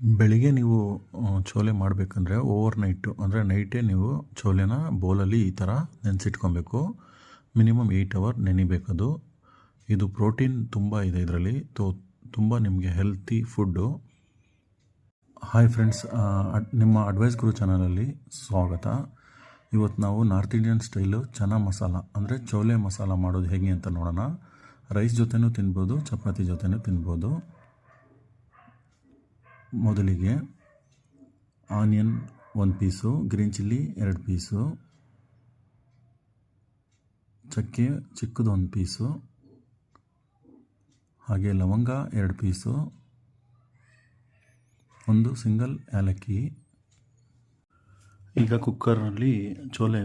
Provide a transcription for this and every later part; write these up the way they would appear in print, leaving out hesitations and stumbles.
ಬೆಳಿಗ್ಗೆ ನೀವು ಚೋಲೆ ಮಾಡಬೇಕಂದ್ರೆ ಓವರ್ನೈಟು ಅಂದರೆ ನೈಟೇ ನೀವು ಚೋಲೆನ ಬೌಲಲ್ಲಿ ಈ ಥರ ನೆನೆಸಿಟ್ಕೊಬೇಕು. Minimum 8 hour ನೆನಿಬೇಕದು. ಇದು ಪ್ರೋಟೀನ್ ತುಂಬ ಇದೆ ಇದರಲ್ಲಿ. ತುಂಬ ನಿಮಗೆ ಹೆಲ್ತಿ ಫುಡ್ಡು. ಹಾಯ್ ಫ್ರೆಂಡ್ಸ್, ನಿಮ್ಮ ಅಡ್ವೈಸ್ ಗುರು ಚಾನಲಲ್ಲಿ ಸ್ವಾಗತ. ಇವತ್ತು ನಾವು north Indian style chana masala ಅಂದರೆ ಚೋಲೆ ಮಸಾಲ ಮಾಡೋದು ಹೇಗೆ ಅಂತ ನೋಡೋಣ. ರೈಸ್ ಜೊತೆನೂ ತಿನ್ಬೋದು, ಚಪಾತಿ ಜೊತೆನೂ ತಿನ್ಬೋದು. ಮೊದಲಿಗೆ onion 1 piece, green chilli 2 piece, ಚಕ್ಕೆ ಚಿಕ್ಕದು 1 ಪೀಸು, ಹಾಗೆ ಲವಂಗ 2 ಪೀಸು, ಒಂದು ಸಿಂಗಲ್ ಏಲಕ್ಕಿ. ಈಗ ಕುಕ್ಕರ್ನಲ್ಲಿ ಚೋಲೆ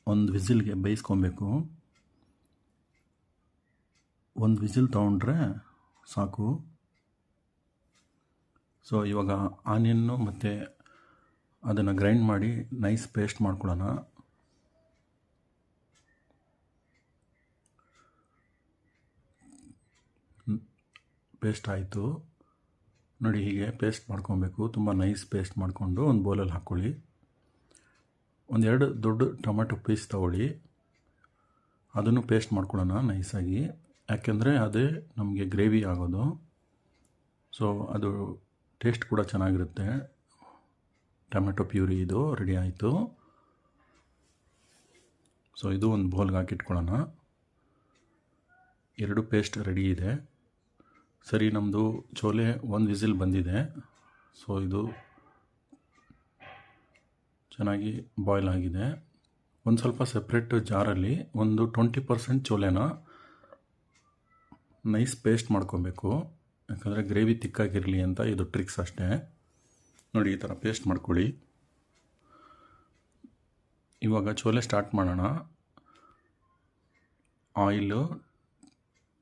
ಒಂದು ವಿಸಿಲ್ಗೆ ಬೇಯಿಸ್ಕೊಬೇಕು. 1 ವಿಸಿಲ್ ತೊಗೊಂಡ್ರೆ ಸಾಕು. ಸೊ ಇವಾಗ ಆನಿಯನ್ನು ಮತ್ತು ಅದನ್ನು ಗ್ರೈಂಡ್ ಮಾಡಿ ನೈಸ್ ಪೇಸ್ಟ್ ಮಾಡ್ಕೊಳ್ಳೋಣ. ಪೇಸ್ಟ್ ಆಯಿತು ನೋಡಿ, ಹೀಗೆ ಪೇಸ್ಟ್ ಮಾಡ್ಕೊಬೇಕು. ತುಂಬ ನೈಸ್ ಪೇಸ್ಟ್ ಮಾಡಿಕೊಂಡು ಒಂದು ಬೌಲಲ್ಲಿ ಹಾಕ್ಕೊಳ್ಳಿ. 1-2 ದೊಡ್ಡ ಟೊಮೆಟೊ ಪೀಸ್ ತಗೊಳ್ಳಿ, ಅದನ್ನು ಪೇಸ್ಟ್ ಮಾಡ್ಕೊಳ್ಳೋಣ ನೈಸಾಗಿ. ಯಾಕೆಂದರೆ ಅದೇ ನಮಗೆ ಗ್ರೇವಿ ಆಗೋದು. ಸೊ ಅದು ಟೇಸ್ಟ್ ಕೂಡ ಚೆನ್ನಾಗಿರುತ್ತೆ. ಟೊಮೆಟೊ ಪ್ಯೂರಿ ಇದು ರೆಡಿ ಆಯಿತು. ಸೊ ಇದು ಒಂದು ಬೌಲ್ಗೆ ಹಾಕಿಟ್ಕೊಳ್ಳೋಣ. 2 ಪೇಸ್ಟ್ ರೆಡಿ ಇದೆ. ಸರಿ, ನಮ್ಮದು ಚೋಲೆ 1 ವಿಸಿಲ್ ಬಂದಿದೆ. ಸೊ ಇದು ಚೆನ್ನಾಗಿ ಬಾಯ್ಲ್ ಆಗಿದೆ. ಒಂದು ಸ್ವಲ್ಪ ಸಪ್ರೇಟ್ ಜಾರಲ್ಲಿ ಒಂದು 20% ಚೋಲೆನ ನೈಸ್ ಪೇಸ್ಟ್ ಮಾಡ್ಕೊಬೇಕು. ಯಾಕಂದರೆ ಗ್ರೇವಿ ತಿಕ್ಕಾಗಿರಲಿ ಅಂತ ಇದು ಟ್ರಿಕ್ಸ್ ಅಷ್ಟೇ. ನೋಡಿ, ಈ ಥರ ಪೇಸ್ಟ್ ಮಾಡ್ಕೊಳ್ಳಿ. ಇವಾಗ ಚೋಲೆ ಸ್ಟಾರ್ಟ್ ಮಾಡೋಣ. ಆಯಿಲು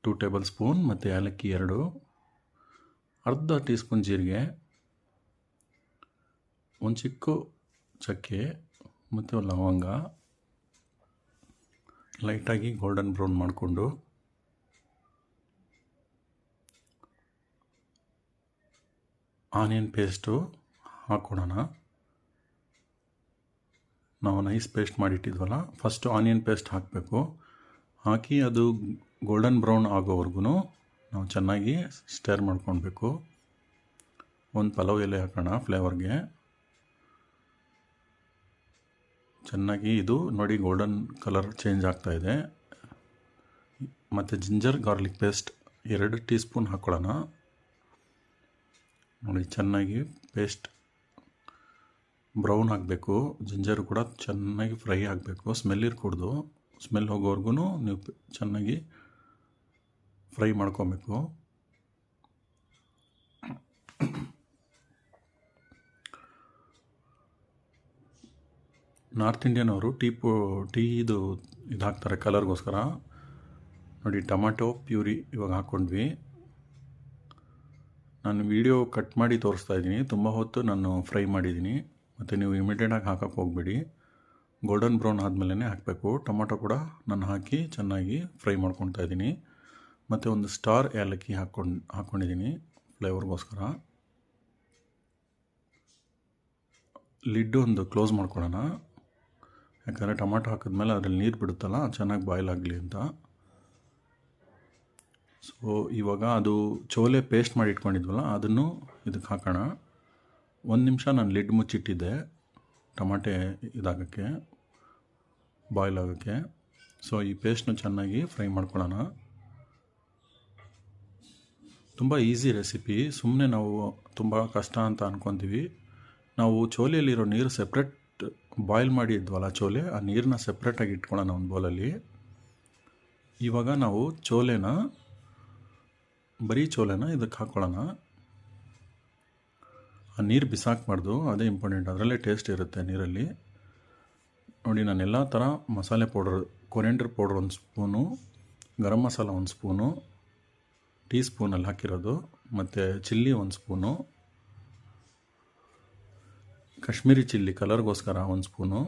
2 ಟೇಬಲ್ ಸ್ಪೂನ್ ಮತ್ತು ಏಲಕ್ಕಿ 2, ಅರ್ಧ ಟೀ ಸ್ಪೂನ್ ಜೀರಿಗೆ, ಒಂದು ಚಿಕ್ಕ ಚಕ್ಕೆ ಮತ್ತು ಲವಂಗ ಲೈಟಾಗಿ ಗೋಲ್ಡನ್ ಬ್ರೌನ್ ಮಾಡಿಕೊಂಡು ಆನಿಯನ್ ಪೇಸ್ಟು ಹಾಕ್ಕೊಳೋಣ. ನಾವು ನೈಸ್ ಪೇಸ್ಟ್ ಮಾಡಿಟ್ಟಿದ್ವಲ್ಲ, ಫಸ್ಟು ಆನಿಯನ್ ಪೇಸ್ಟ್ ಹಾಕಬೇಕು. ಹಾಕಿ ಅದು ಗೋಲ್ಡನ್ ಬ್ರೌನ್ ಆಗೋವರೆಗೂ ನಾವು ಚೆನ್ನಾಗಿ ಸ್ಟೇರ್ ಮಾಡ್ಕೊಳ್ಬೇಕು. ಒಂದು ಪಲಾವ್ ಎಲೆ ಹಾಕೋಣ ಫ್ಲೇವರ್ಗೆ. ಚೆನ್ನಾಗಿ ಇದು ನೋಡಿ ಗೋಲ್ಡನ್ ಕಲರ್ ಚೇಂಜ್ ಆಗ್ತಾಯಿದೆ. ಮತ್ತು ginger garlic paste 2 tea spoon ಹಾಕ್ಕೊಳ್ಳೋಣ. ನೋಡಿ, ಚೆನ್ನಾಗಿ ಪೇಸ್ಟ್ ಬ್ರೌನ್ ಆಗಬೇಕು. ಜಿಂಜರ್ ಕೂಡ ಚೆನ್ನಾಗಿ ಫ್ರೈ ಆಗಬೇಕು. ಸ್ಮೆಲ್ ಇರಕೂಡ್ದು. ಸ್ಮೆಲ್ ಹೋಗೋವರೆಗೂ ನೀವು ಚೆನ್ನಾಗಿ ಫ್ರೈ ಮಾಡ್ಕೊಬೇಕು. ನಾರ್ತ್ ಇಂಡಿಯನ್ ಅವರು ಟೀದು ಇದು ಹಾಕ್ತಾರೆ ಕಲರ್ಗೋಸ್ಕರ. ನೋಡಿ, ಟೊಮೆಟೊ ಪ್ಯೂರಿ ಇವಾಗ ಹಾಕ್ಕೊಂಡ್ವಿ. ನಾನು ವಿಡಿಯೋ ಕಟ್ ಮಾಡಿ ತೋರಿಸ್ತಾ ಇದ್ದೀನಿ. ತುಂಬ ಹೊತ್ತು ನಾನು ಫ್ರೈ ಮಾಡಿದ್ದೀನಿ. ಮತ್ತು ನೀವು ಇಮಿಡಿಯೇಟಾಗಿ ಹಾಕೋಕ್ಕೆ ಹೋಗಬೇಡಿ. ಗೋಲ್ಡನ್ ಬ್ರೌನ್ ಆದಮೇಲೆ ಹಾಕಬೇಕು. ಟೊಮೆಟೊ ಕೂಡ ನಾನು ಹಾಕಿ ಚೆನ್ನಾಗಿ ಫ್ರೈ ಮಾಡ್ಕೊತಾ ಇದ್ದೀನಿ. ಮತ್ತು ಒಂದು ಸ್ಟಾರ್ ಏಲಕ್ಕಿ ಹಾಕ್ಕೊಂಡಿದ್ದೀನಿ ಫ್ಲೇವರ್ಗೋಸ್ಕರ. ಲಿಡ್ಡು ಒಂದು ಕ್ಲೋಸ್ ಮಾಡ್ಕೊಳ್ಳೋಣ. ಯಾಕಂದರೆ ಟೊಮೆಟೊ ಹಾಕಿದ್ಮೇಲೆ ಅದರಲ್ಲಿ ನೀರು ಬಿಡುತ್ತಲ್ಲ, ಚೆನ್ನಾಗಿ ಬಾಯ್ಲ್ ಆಗಲಿ ಅಂತ. ಸೊ ಇವಾಗ ಅದು ಚೋಲೆ ಪೇಸ್ಟ್ ಮಾಡಿ ಇಟ್ಕೊಂಡಿದ್ವಲ್ಲ, ಅದನ್ನು ಇದಕ್ಕೆ ಹಾಕೋಣ. 1 ನಿಮಿಷ ನಾನು ಲಿಡ್ ಮುಚ್ಚಿಟ್ಟಿದ್ದೆ ಟೊಮಾಟೆ ಇದಾಗೋಕ್ಕೆ, ಬಾಯ್ಲ್ ಆಗೋಕ್ಕೆ. ಸೊ ಈ ಪೇಸ್ಟ್ನ ಚೆನ್ನಾಗಿ ಫ್ರೈ ಮಾಡ್ಕೊಳ್ಳೋಣ. ತುಂಬ ಈಸಿ ರೆಸಿಪಿ. ಸುಮ್ಮನೆ ನಾವು ತುಂಬ ಕಷ್ಟ ಅಂತ ಅಂದ್ಕೊತೀವಿ. ನಾವು ಚೋಲೆಯಲ್ಲಿರೋ ನೀರು ಸೆಪ್ರೇಟ್ ಬಾಯ್ಲ್ ಮಾಡಿ ಇದ್ವಲ್ಲ ಚೋಲೆ, ಆ ನೀರನ್ನ ಸೆಪ್ರೇಟಾಗಿ ಇಟ್ಕೊಳ್ಳೋಣ ಒಂದು ಬೌಲಲ್ಲಿ. ಇವಾಗ ನಾವು ಬರೀ ಚೋಲೆನ ಇದಕ್ಕೆ ಹಾಕ್ಕೊಳ್ಳೋಣ. ಆ ನೀರು ಬಿಸಾಕಬಾರ್ದು, ಅದೇ ಇಂಪಾರ್ಟೆಂಟ್. ಅದರಲ್ಲೇ ಟೇಸ್ಟ್ ಇರುತ್ತೆ ನೀರಲ್ಲಿ. ನೋಡಿ, ನಾನು ಎಲ್ಲ ಥರ ಮಸಾಲೆ powder, coriander powder 1 spoon, garam masala 1 spoon, tea ಸ್ಪೂನಲ್ಲಿ ಹಾಕಿರೋದು, ಮತ್ತು ಚಿಲ್ಲಿ 1 ಸ್ಪೂನು, ಕಾಶ್ಮೀರಿ ಚಿಲ್ಲಿ ಕಲರ್ಗೋಸ್ಕರ 1 ಸ್ಪೂನು,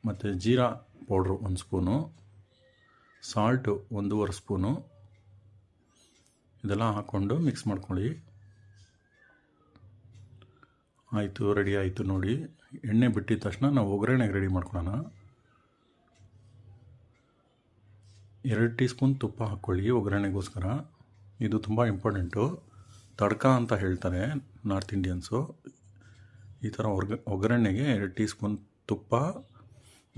ಮತ್ತು ಜೀರಾ ಪೌಡ್ರು 1 ಸ್ಪೂನು, ಸಾಲ್ಟು 1.5 ಸ್ಪೂನು. ಇದೆಲ್ಲ ಹಾಕ್ಕೊಂಡು ಮಿಕ್ಸ್ ಮಾಡ್ಕೊಳ್ಳಿ. ಆಯಿತು, ರೆಡಿ ಆಯಿತು ನೋಡಿ. ಎಣ್ಣೆ ಬಿಟ್ಟಿದ ತಕ್ಷಣ ನಾವು ಒಗ್ಗರಣೆಗೆ ರೆಡಿ ಮಾಡ್ಕೊಳ್ಳೋಣ. 2 ಟೀ ಸ್ಪೂನ್ ತುಪ್ಪ ಹಾಕ್ಕೊಳ್ಳಿ ಒಗ್ಗರಣೆಗೋಸ್ಕರ. ಇದು ತುಂಬ ಇಂಪಾರ್ಟೆಂಟು. ತಡ್ಕ ಅಂತ ಹೇಳ್ತಾರೆ ನಾರ್ತ್ ಇಂಡಿಯನ್ಸು. ಈ ಥರ ಒಗ್ಗರಣೆಗೆ 2 ಟೀ ಸ್ಪೂನ್ ತುಪ್ಪ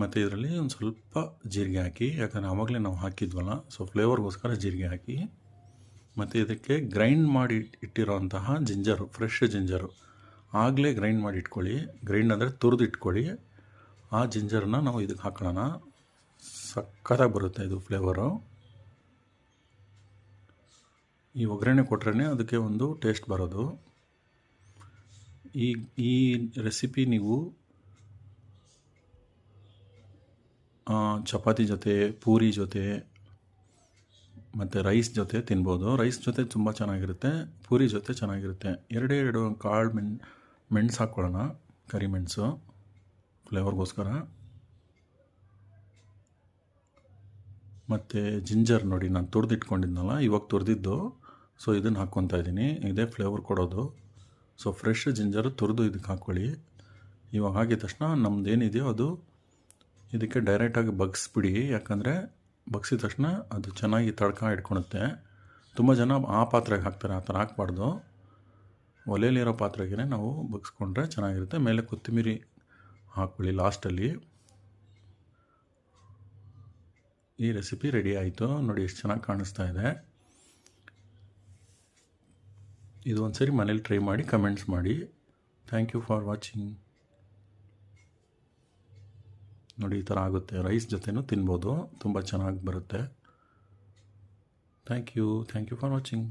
ಮತ್ತು ಇದರಲ್ಲಿ ಒಂದು ಸ್ವಲ್ಪ ಜೀರಿಗೆ ಹಾಕಿ, ಯಾಕಂದರೆ ಆವಾಗಲೇ ನಾವು ಹಾಕಿದ್ವಲ್ಲ, ಸೊ ಫ್ಲೇವರ್ಗೋಸ್ಕರ ಜೀರಿಗೆ ಹಾಕಿ. ಮತ್ತು ಇದಕ್ಕೆ ಗ್ರೈಂಡ್ ಮಾಡಿ ಇಟ್ಟಿರೋಂತಹ ಜಿಂಜರು, ಫ್ರೆಶ್ ಜಿಂಜರು ಆಗಲೇ ಗ್ರೈಂಡ್ ಮಾಡಿ ಇಟ್ಕೊಳ್ಳಿ. ಗ್ರೈಂಡ್ ಅಂದರೆ ತುರಿದು ಇಟ್ಕೊಳ್ಳಿ. ಆ ಜಿಂಜರನ್ನ ನಾವು ಇದಕ್ಕೆ ಹಾಕೊಳ್ಳೋಣ. ಸಕ್ಕತ್ತಾಗಿ ಬರುತ್ತೆ ಇದು ಫ್ಲೇವರು. ಈ ಒಗ್ಗರಣೆ ಕೊಟ್ರೇ ಅದಕ್ಕೆ ಒಂದು ಟೇಸ್ಟ್ ಬರೋದು. ಈ ರೆಸಿಪಿ ನೀವು ಚಪಾತಿ ಜೊತೆ, ಪೂರಿ ಜೊತೆ ಮತ್ತು ರೈಸ್ ಜೊತೆ ತಿನ್ಬೋದು. ರೈಸ್ ಜೊತೆ ತುಂಬ ಚೆನ್ನಾಗಿರುತ್ತೆ, ಪೂರಿ ಜೊತೆ ಚೆನ್ನಾಗಿರುತ್ತೆ. 2 ಕಾಳು ಮೆಣಸು ಹಾಕ್ಕೊಳ್ಳೋಣ, ಕರಿಮೆಣಸು ಫ್ಲೇವರ್ಗೋಸ್ಕರ. ಮತ್ತು ಜಿಂಜರ್ ನೋಡಿ, ನಾನು ತುರಿದಿಟ್ಕೊಂಡಿದ್ನಲ್ಲ, ಇವಾಗ ತುರಿದಿದ್ದು. ಸೊ ಇದನ್ನು ಹಾಕ್ಕೊತಾ ಇದ್ದೀನಿ, ಇದೇ ಫ್ಲೇವರ್ ಕೊಡೋದು. ಸೊ ಫ್ರೆಶ್ ಜಿಂಜರು ತುರಿದು ಇದಕ್ಕೆ ಹಾಕ್ಕೊಳ್ಳಿ. ಇವಾಗ ಹಾಕಿದ ತಕ್ಷಣ ನಮ್ಮದೇನಿದೆಯೋ ಅದು ಇದಕ್ಕೆ ಡೈರೆಕ್ಟಾಗಿ ಬಗ್ಸ್ಬಿಡಿ. ಯಾಕಂದರೆ ಬಗ್ಸಿದ ತಕ್ಷಣ ಅದು ಚೆನ್ನಾಗಿ ತಡ್ಕ ಇಟ್ಕೊಳುತ್ತೆ. ತುಂಬ ಜನ ಆ ಪಾತ್ರೆಗೆ ಹಾಕ್ತಾರೆ, ಆ ಥರ ಹಾಕ್ಬಾರ್ದು. ಒಲೆಯಲ್ಲಿರೋ ಪಾತ್ರೆಗೆ ನಾವು ಬಗ್ಸ್ಕೊಂಡ್ರೆ ಚೆನ್ನಾಗಿರುತ್ತೆ. ಮೇಲೆ ಕೊತ್ತಂಬರಿ ಹಾಕ್ಕೊಳ್ಳಿ ಲಾಸ್ಟಲ್ಲಿ. ಈ ರೆಸಿಪಿ ರೆಡಿ ಆಯಿತು ನೋಡಿ, ಎಷ್ಟು ಚೆನ್ನಾಗಿ ಕಾಣಿಸ್ತಾ ಇದೆ. ಇದು ಒಂದು ಸರಿ ಮನೇಲಿ ಟ್ರೈ ಮಾಡಿ ಕಮೆಂಟ್ಸ್ ಮಾಡಿ. Thank you for watching. ನೋಡಿ ಈ ಥರ ಆಗುತ್ತೆ. ರೈಸ್ ಜೊತೆನೂ ತಿನ್ಬೋದು, ತುಂಬ ಚೆನ್ನಾಗಿ ಬರುತ್ತೆ. Thank you for watching.